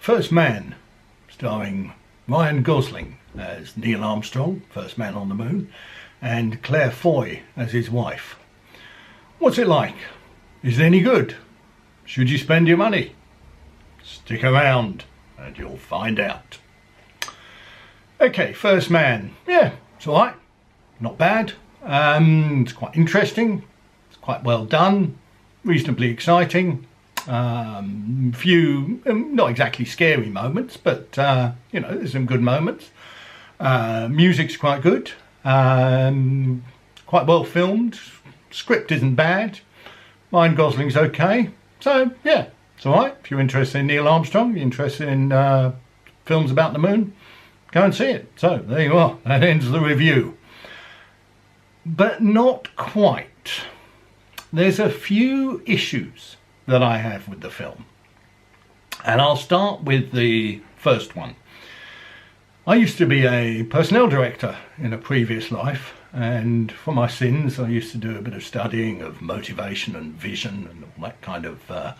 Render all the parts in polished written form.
First Man, starring Ryan Gosling as Neil Armstrong, first man on the moon, and Claire Foy as his wife. What's it like? Is it any good? Should you spend your money? Stick around and you'll find out. Okay, First Man. Yeah, it's alright. Not bad. It's quite interesting. It's quite well done. Reasonably exciting. Few, not exactly scary moments, but, you know, there's some good moments. Music's quite good. Quite well filmed. Script isn't bad. Ryan Gosling's okay. So, yeah, it's alright. If you're interested in Neil Armstrong, you're interested in films about the moon, go and see it. So, there you are. That ends the review. But not quite. There's a few issues that I have with the film. And I'll start with the first one. I used to be a personnel director in a previous life, and for my sins I used to do a bit of studying of motivation and vision and all that kind of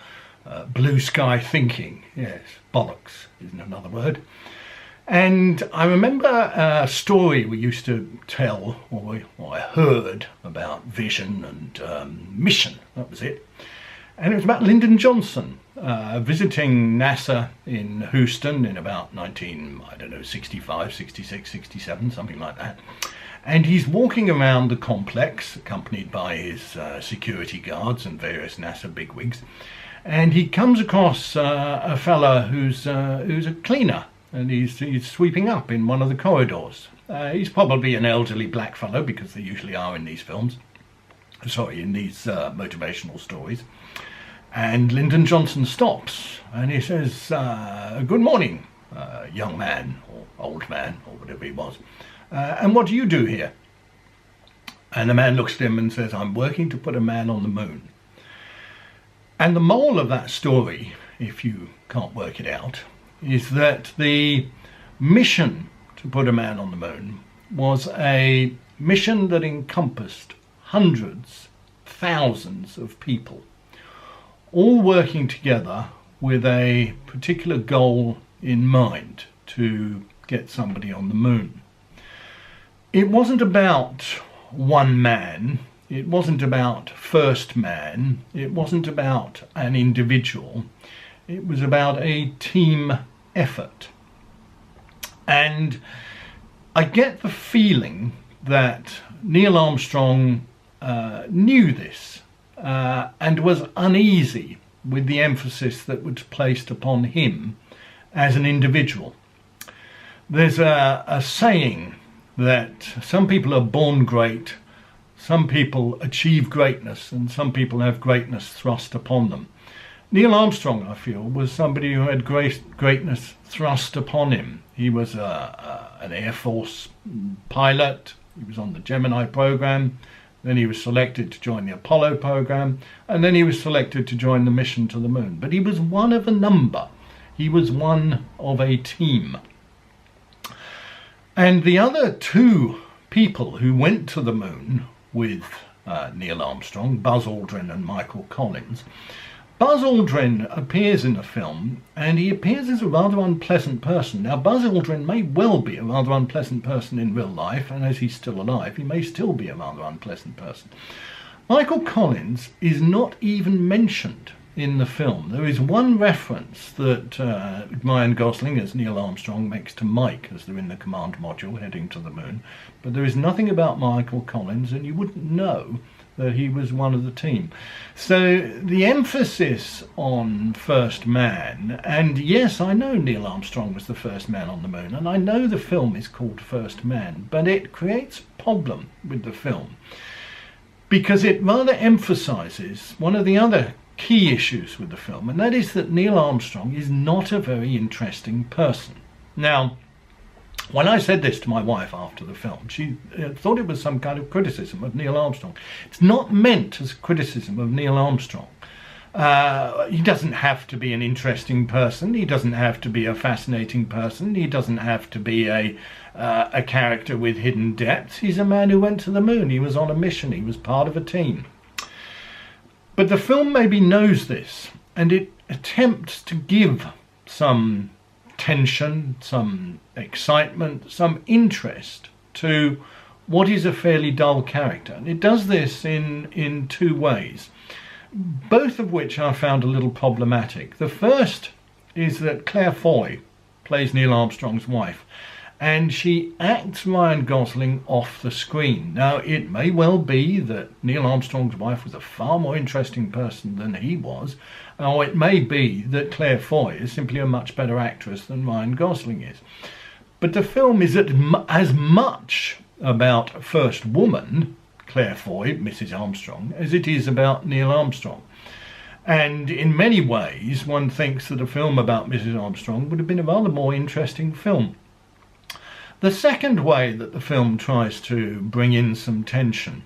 blue sky thinking. Yes, bollocks isn't another word. And I remember a story we used to tell, or I heard, about vision and mission, that was it. And it was about Lyndon Johnson visiting NASA in Houston in about 65, 66, 67, something like that. And he's walking around the complex, accompanied by his security guards and various NASA bigwigs. And he comes across a fella who's a cleaner, and he's sweeping up in one of the corridors. He's probably an elderly black fellow, because they usually are in these films. Sorry, in these motivational stories. And Lyndon Johnson stops and he says, good morning, young man, or old man, or whatever he was. And what do you do here? And the man looks at him and says, I'm working to put a man on the moon. And the moral of that story, if you can't work it out, is that the mission to put a man on the moon was a mission that encompassed hundreds, thousands of people, all working together with a particular goal in mind to get somebody on the moon. It wasn't about one man, it wasn't about first man, it wasn't about an individual, it was about a team effort. And I get the feeling that Neil Armstrong knew this and was uneasy with the emphasis that was placed upon him as an individual. There's a saying that some people are born great, some people achieve greatness, and some people have greatness thrust upon them. Neil Armstrong, I feel, was somebody who had greatness thrust upon him. He was an Air Force pilot, he was on the Gemini program, then he was selected to join the Apollo program, and then he was selected to join the mission to the moon. But he was one of a number. He was one of a team. And the other two people who went to the moon with Neil Armstrong, Buzz Aldrin and Michael Collins. Buzz Aldrin appears in the film, and he appears as a rather unpleasant person. Now, Buzz Aldrin may well be a rather unpleasant person in real life, and as he's still alive, he may still be a rather unpleasant person. Michael Collins is not even mentioned in the film. There is one reference that Ryan Gosling as Neil Armstrong makes to Mike as they're in the command module heading to the moon, but there is nothing about Michael Collins, and you wouldn't know that he was one of the team. So the emphasis on first man, and yes, I know Neil Armstrong was the first man on the moon, and I know the film is called First Man, but it creates a problem with the film because it rather emphasizes one of the other key issues with the film, and that is that Neil Armstrong is not a very interesting person. Now, when I said this to my wife after the film, she thought it was some kind of criticism of Neil Armstrong. It's not meant as a criticism of Neil Armstrong. He doesn't have to be an interesting person. He doesn't have to be a fascinating person. He doesn't have to be a character with hidden depths. He's a man who went to the moon. He was on a mission. He was part of a team. But the film maybe knows this, and it attempts to give some tension, some excitement, some interest to what is a fairly dull character. And it does this in two ways, both of which I found a little problematic. The first is that Claire Foy plays Neil Armstrong's wife, and she acts Ryan Gosling off the screen. Now, it may well be that Neil Armstrong's wife was a far more interesting person than he was, or it may be that Claire Foy is simply a much better actress than Ryan Gosling is. But the film is as much about first woman, Claire Foy, Mrs. Armstrong, as it is about Neil Armstrong. And in many ways, one thinks that a film about Mrs. Armstrong would have been a rather more interesting film. The second way that the film tries to bring in some tension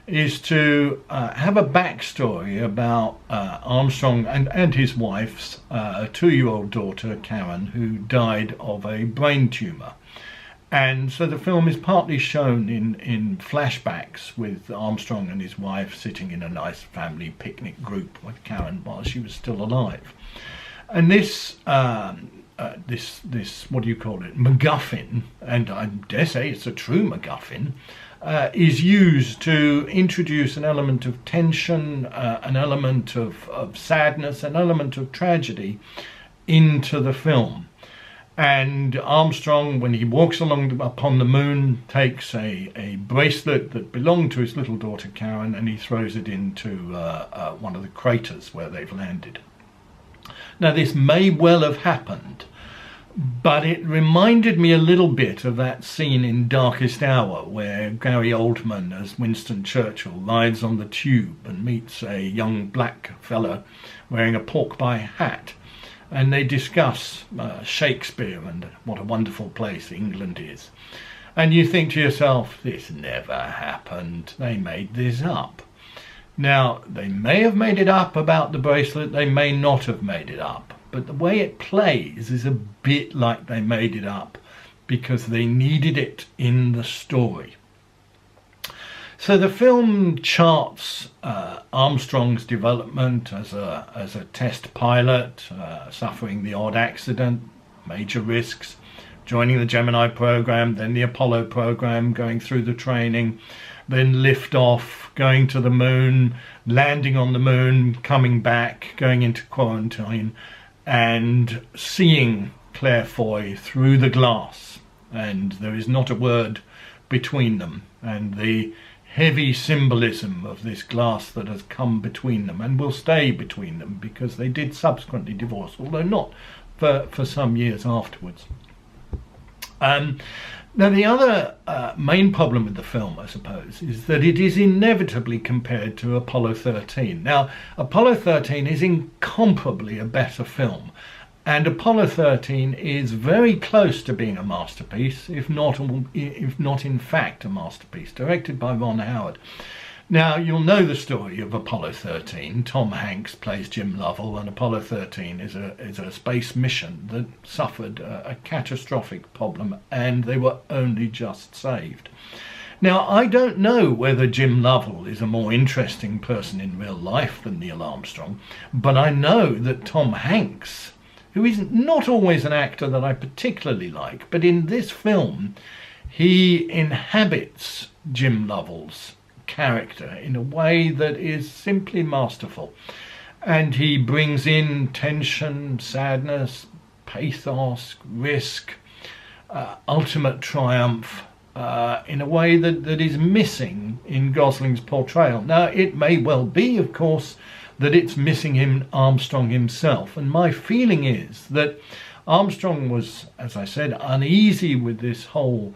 is to have a backstory about Armstrong and his wife's 2-year-old daughter, Karen, who died of a brain tumour. And so the film is partly shown in flashbacks with Armstrong and his wife sitting in a nice family picnic group with Karen while she was still alive. And this what do you call it, MacGuffin, and I dare say it's a true MacGuffin, is used to introduce an element of tension, an element of sadness, an element of tragedy into the film. And Armstrong, when he walks along upon the moon, takes a bracelet that belonged to his little daughter Karen, and he throws it into one of the craters where they've landed. Now, this may well have happened, but it reminded me a little bit of that scene in Darkest Hour where Gary Oldman as Winston Churchill rides on the tube and meets a young black fella wearing a pork pie hat. And they discuss Shakespeare and what a wonderful place England is. And you think to yourself, this never happened. They made this up. Now, they may have made it up about the bracelet, they may not have made it up. But the way it plays is a bit like they made it up because they needed it in the story. So the film charts Armstrong's development as a test pilot, suffering the odd accident, major risks, joining the Gemini program, then the Apollo program, going through the training, then lift off, going to the moon, landing on the moon, coming back, going into quarantine, and seeing Claire Foy through the glass. And there is not a word between them. And the heavy symbolism of this glass that has come between them and will stay between them because they did subsequently divorce, although not for some years afterwards. Now, the other main problem with the film, I suppose, is that it is inevitably compared to Apollo 13. Now, Apollo 13 is incomparably a better film, and Apollo 13 is very close to being a masterpiece, if not in fact a masterpiece, directed by Ron Howard. Now, you'll know the story of Apollo 13. Tom Hanks plays Jim Lovell, and Apollo 13 is a space mission that suffered a catastrophic problem, and they were only just saved. Now, I don't know whether Jim Lovell is a more interesting person in real life than Neil Armstrong, but I know that Tom Hanks, who is not always an actor that I particularly like, but in this film, he inhabits Jim Lovell's character in a way that is simply masterful. And he brings in tension, sadness, pathos, risk, ultimate triumph, in a way that is missing in Gosling's portrayal. Now, it may well be, of course, that it's missing in Armstrong himself. And my feeling is that Armstrong was, as I said, uneasy with this whole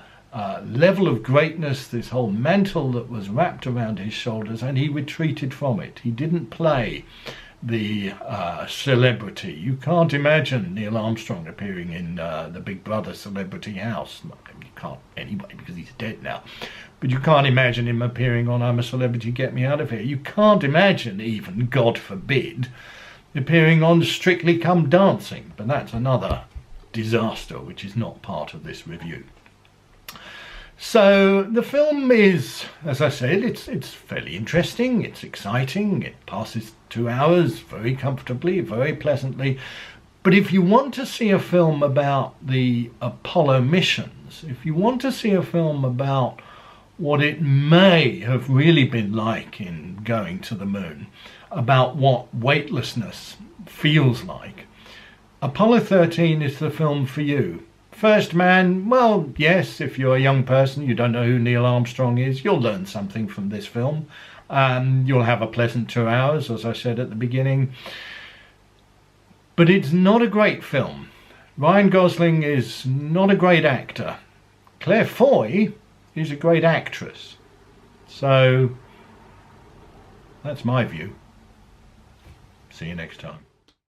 level of greatness, this whole mantle that was wrapped around his shoulders, and he retreated from it. He didn't play the celebrity. You can't imagine Neil Armstrong appearing in the Big Brother Celebrity House. You can't anyway because he's dead now. But you can't imagine him appearing on I'm a Celebrity, Get Me Out of Here. You can't imagine even, God forbid, appearing on Strictly Come Dancing. But that's another disaster which is not part of this review. So the film is, as I said, it's fairly interesting, it's exciting, it passes 2 hours very comfortably, very pleasantly, But if you want to see a film about the Apollo missions, if you want to see a film about what it may have really been like in going to the moon, about what weightlessness feels like, Apollo 13 is the film for you. First Man, well, yes, if you're a young person, you don't know who Neil Armstrong is, you'll learn something from this film. You'll have a pleasant 2 hours, as I said at the beginning. But it's not a great film. Ryan Gosling is not a great actor. Claire Foy is a great actress. So, that's my view. See you next time.